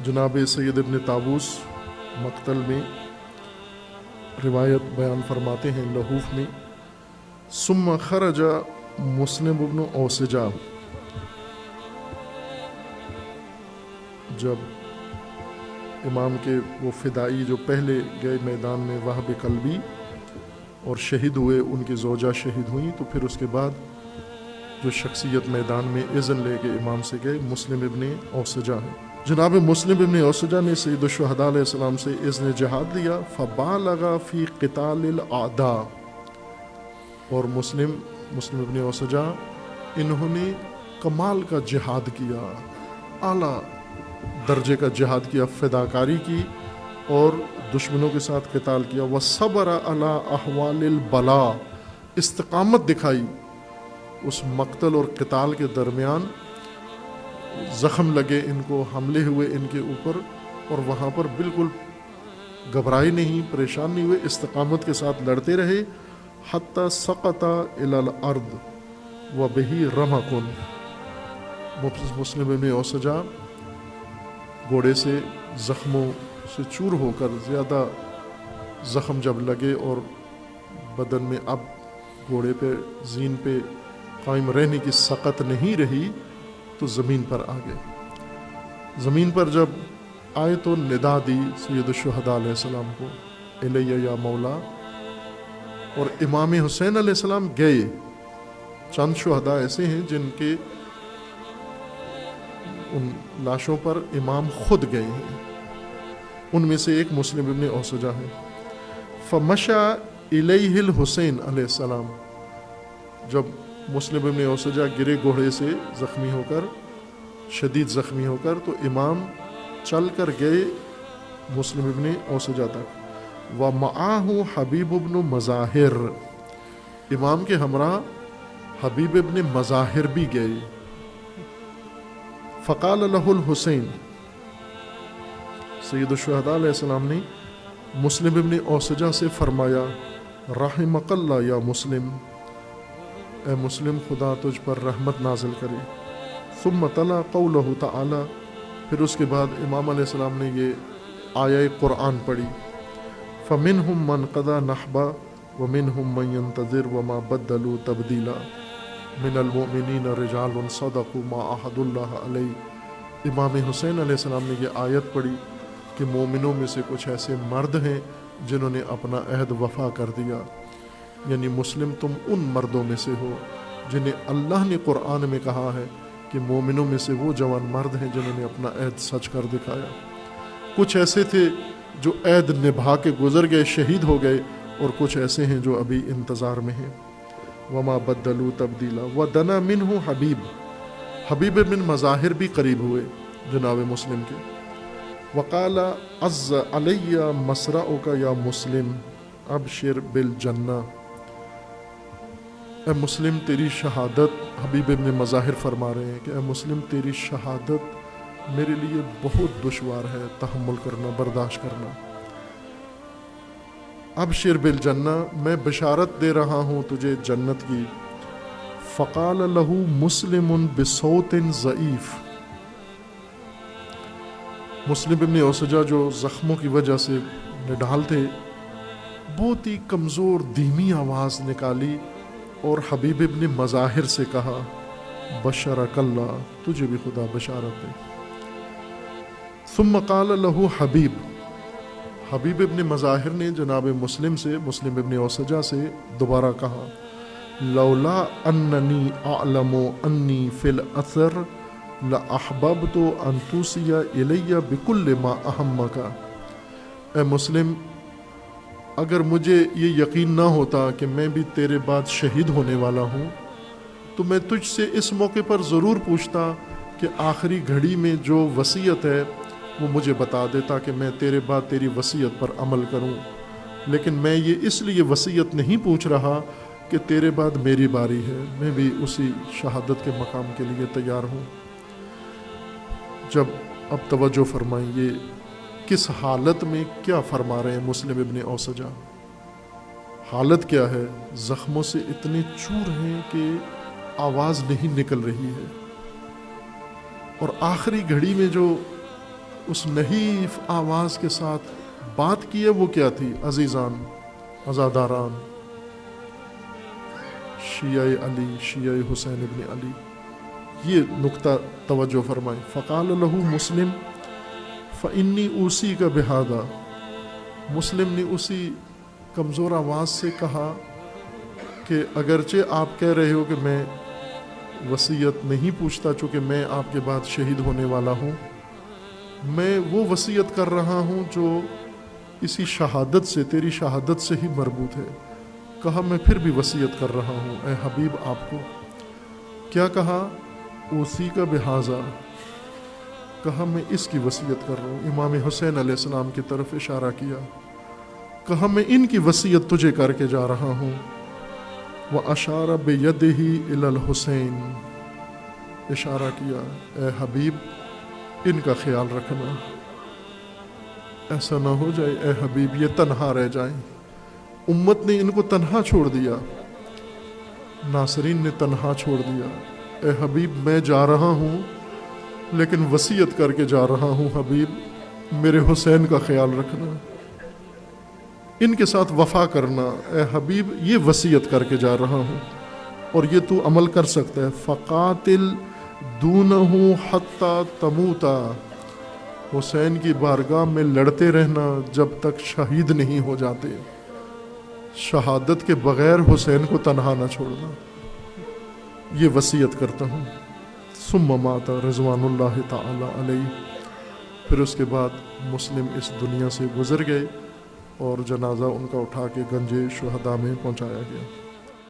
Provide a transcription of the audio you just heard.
جناب سید ابن طاووس مقتل میں روایت بیان فرماتے ہیں لہوف میں، ثم خرج مسلم ابن اوسجہ، جب امام کے وہ فدائی جو پہلے گئے میدان میں وہب قلبی اور شہید ہوئے، ان کی زوجہ شہید ہوئیں، تو پھر اس کے بعد جو شخصیت میدان میں اذن لے کے امام سے گئے مسلم ابن اوسجہ ہے۔ جناب مسلم ابن اوسجہ نے سید الشہداء علیہ السلام سے اذن جہاد لیا، فبالغ فی قتال الاعداء، اور مسلم ابن اوسجہ انہوں نے کمال کا جہاد کیا، اعلیٰ درجے کا جہاد کیا، فداکاری کی اور دشمنوں کے ساتھ قتال کیا، وصبر علی احوال البلاء، استقامت دکھائی اس مقتل اور قتال کے درمیان، زخم لگے ان کو، حملے ہوئے ان کے اوپر، اور وہاں پر بالکل گھبرائے نہیں، پریشان نہیں ہوئے، استقامت کے ساتھ لڑتے رہے، حتی سقط الی الارض وبہ رمق، مسلم ابن اوسجہ گھوڑے سے زخموں سے چور ہو کر، زیادہ زخم جب لگے اور بدن میں اب گھوڑے پہ زین پہ قائم رہنے کی سقت نہیں رہی، تو زمین پر آ گئے۔ زمین پر جب آئے تو ندا دی سید الشہداء علیہ السلام کو، الیہ یا مولا، اور امام حسین علیہ السلام گئے۔ چند شہداء ایسے ہیں جن کے ان لاشوں پر امام خود گئے ہیں، ان میں سے ایک مسلم ابن اوسجہ ہے۔ فمشى الیہ الحسین علیہ السلام، جب مسلم ابن اوسجہ گرے گھوڑے سے زخمی ہو کر، شدید زخمی ہو کر، تو امام چل کر گئے مسلم ابن اوسجہ تک، ومعہ حبیب ابن مظاہر، امام کے ہمراہ حبیب ابن مظاہر بھی گئے۔ فقال لہ الحسین، سید الشہداء علیہ السلام نے مسلم ابن اوسجہ سے فرمایا، رحمک اللہ یا مسلم، اے مسلم خدا تجھ پر رحمت نازل کرے۔ ثم تلا قولہ تعالی، پھر اس کے بعد امام علیہ السلام نے یہ آیہ قرآن پڑھی، فمنہم من قضی نحبہ ومنہم من ینتظر وما بدلوا تبدیلا، من المؤمنین رجال صدقوا ما عاہدوا اللہ علیہ۔ امام حسین علیہ السلام نے یہ آیت پڑھی کہ مومنوں میں سے کچھ ایسے مرد ہیں جنہوں نے اپنا عہد وفا کر دیا، یعنی مسلم تم ان مردوں میں سے ہو جنہیں اللہ نے قرآن میں کہا ہے کہ مومنوں میں سے وہ جوان مرد ہیں جنہوں نے اپنا عہد سچ کر دکھایا۔ کچھ ایسے تھے جو عہد نبھا کے گزر گئے، شہید ہو گئے، اور کچھ ایسے ہیں جو ابھی انتظار میں ہیں۔ وما بدلوا تبدیلا ودنا منہ حبیب بن مظاہر بھی قریب ہوئے جناب مسلم کے۔ وقال عز علی مسرعک یا مسلم ابشر بالجنہ، اے مسلم تیری شہادت، حبیب ابن مظاہر فرما رہے ہیں کہ اے مسلم تیری شہادت میرے لیے بہت دشوار ہے تحمل کرنا، برداشت کرنا۔ ابشر بالجنہ، میں بشارت دے رہا ہوں تجھے جنت کی۔ فقال لہ مسلم بصوت ضعیف، مسلم ابن اوسجہ جو زخموں کی وجہ سے نڈھال تھے، بہت ہی کمزور دھیمی آواز نکالی اور حبیب ابن مظاہر سے کہا، بشرک اللہ، تجھے بھی خدا بشارت دے۔ ثم قال لہ حبیب ابن مظاہر نے جناب مسلم ابن اوسجہ سے دوبارہ کہا، لولا اننی اعلم انی فی الاثر لاحببت ان توصی الی بکل ما اہمک، اے مسلم اگر مجھے یہ یقین نہ ہوتا کہ میں بھی تیرے بعد شہید ہونے والا ہوں تو میں تجھ سے اس موقع پر ضرور پوچھتا کہ آخری گھڑی میں جو وصیت ہے وہ مجھے بتا دے تاکہ میں تیرے بعد تیری وصیت پر عمل کروں، لیکن میں یہ اس لیے وصیت نہیں پوچھ رہا کہ تیرے بعد میری باری ہے، میں بھی اسی شہادت کے مقام کے لیے تیار ہوں۔ جب اب توجہ فرمائیں، یہ کس حالت میں کیا فرما رہے ہیں مسلم ابن اوسجہ، حالت کیا ہے؟ زخموں سے اتنے چور ہیں کہ آواز نہیں نکل رہی ہے، اور آخری گھڑی میں جو اس نحیف آواز کے ساتھ بات کی ہے وہ کیا تھی؟ عزیزان، عزاداران، شیعہ علی، شیعہ حسین ابن علی، یہ نقطہ توجہ فرمائیں۔ فقال لہو مسلم فإنی اوصی کا بہذا، مسلم نے اسی کمزور آواز سے کہا کہ اگرچہ آپ کہہ رہے ہو کہ میں وصیت نہیں پوچھتا چونکہ میں آپ کے بعد شہید ہونے والا ہوں، میں وہ وصیت کر رہا ہوں جو اسی شہادت سے، تیری شہادت سے ہی مربوط ہے۔ کہا میں پھر بھی وصیت کر رہا ہوں اے حبیب آپ کو۔ کیا کہا؟ اوصی کا بہذا، کہا میں اس کی وصیت کر رہا ہوں، امام حسین علیہ السلام کی طرف اشارہ کیا، کہا میں ان کی وصیت تجھے کر کے جا رہا ہوں۔ وَأَشَارَ بِيَدِهِ إِلَى الْحُسَيْنِ، اشارہ کیا اے حبیب ان کا خیال رکھنا، ایسا نہ ہو جائے اے حبیب یہ تنہا رہ جائیں۔ امت نے ان کو تنہا چھوڑ دیا، ناصرین نے تنہا چھوڑ دیا۔ اے حبیب میں جا رہا ہوں لیکن وصیت کر کے جا رہا ہوں، حبیب میرے حسین کا خیال رکھنا، ان کے ساتھ وفا کرنا، اے حبیب یہ وصیت کر کے جا رہا ہوں اور یہ تو عمل کر سکتا ہے۔ فقاتل دونہ حتی تموتا، حسین کی بارگاہ میں لڑتے رہنا جب تک شہید نہیں ہو جاتے، شہادت کے بغیر حسین کو تنہا نہ چھوڑنا، یہ وصیت کرتا ہوں۔ ثم مات رضوان اللہ تعالی علیہ، پھر اس کے بعد مسلم اس دنیا سے گزر گئے اور جنازہ ان کا اٹھا کے گنج شہداء میں پہنچایا گیا۔